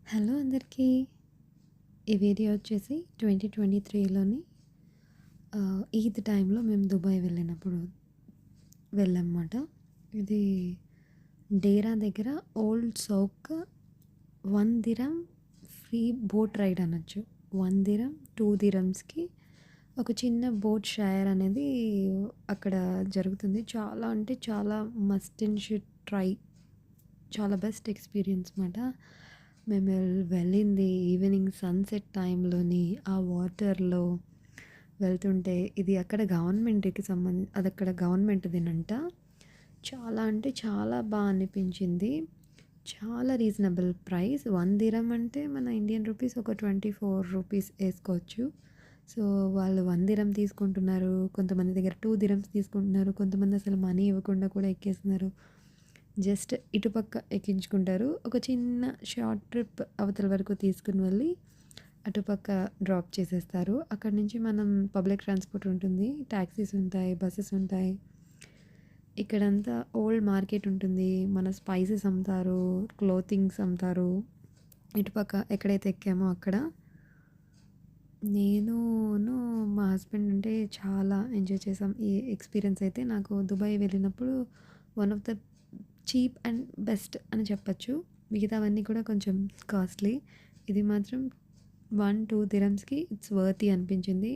Hello అందరికీ. ఈ video వచ్చేసి 2023లోని ఈద్ టైంలో మేము దుబాయ్ వెళ్ళినప్పుడు వెళ్ళామన్నమాట. ఇది డేరా దగ్గర old souk 1 dirham free boat ride అనొచ్చు. 1 దిరం 2 దిరమ్స్‌కి ఒక చిన్న బోట్ షేర్ అనేది అక్కడ జరుగుతుంది. చాలా అంటే చాలా మస్ట్ అండ్ షుడ్ ట్రై. చాలా బెస్ట్ ఎక్స్‌పీరియన్స్ మాట. మేము వెళ్ళింది ఈవినింగ్ సన్‌సెట్ టైంలోని ఆ వాటర్‌లో వెళ్తుంటే ఇది అక్కడ అదక్కడ గవర్నమెంట్‌దేనంట. చాలా అంటే చాలా అనిపించింది. చాలా రీజనబుల్ ప్రైస్. 1 దిరం అంటే మన ఇండియన్ రూపీస్ ఒక 24 రూపీస్ ఏసుకోవచ్చు. సో, వాళ్ళు 1 దిరం తీసుకుంటున్నారు. కొంతమంది దగ్గర 2 దిరమ్స్ తీసుకుంటున్నారు. కొంతమంది అసలు మనీ ఇవ్వకుండా కూడా ఎక్కేస్తున్నారు. జస్ట్ ఇటుపక్క ఎక్కించుకుంటారు. ఒక చిన్న షార్ట్ ట్రిప్ అవతల వరకు తీసుకుని వెళ్ళి అటుపక్క డ్రాప్ చేసేస్తారు. అక్కడి నుంచి మనం పబ్లిక్ ట్రాన్స్‌పోర్ట్ ఉంటుంది. టాక్సీస్ ఉంటాయి, బసెస్ ఉంటాయి. ఇక్కడంతా ఓల్డ్ మార్కెట్ ఉంటుంది. మన స్పైసెస్ అమ్ముతారు, క్లోతింగ్స్ అమ్ముతారు. ఇటుపక్క ఎక్కడైతే ఎక్కామో అక్కడ. నేనును మా హస్బెండ్ అంటే చాలా ఎంజాయ్ చేసాం. ఈ ఎక్స్‌పీరియన్స్ అయితే నాకు దుబాయ్ వెళ్ళినప్పుడు one of the cheap and best అని చెప్పొచ్చు. మిగతావన్నీ కూడా కొంచెం కాస్ట్‌లీ. ఇది మాత్రం 1, 2 దిరమ్స్‌కి ఇట్స్ వర్తీ అనిపించింది.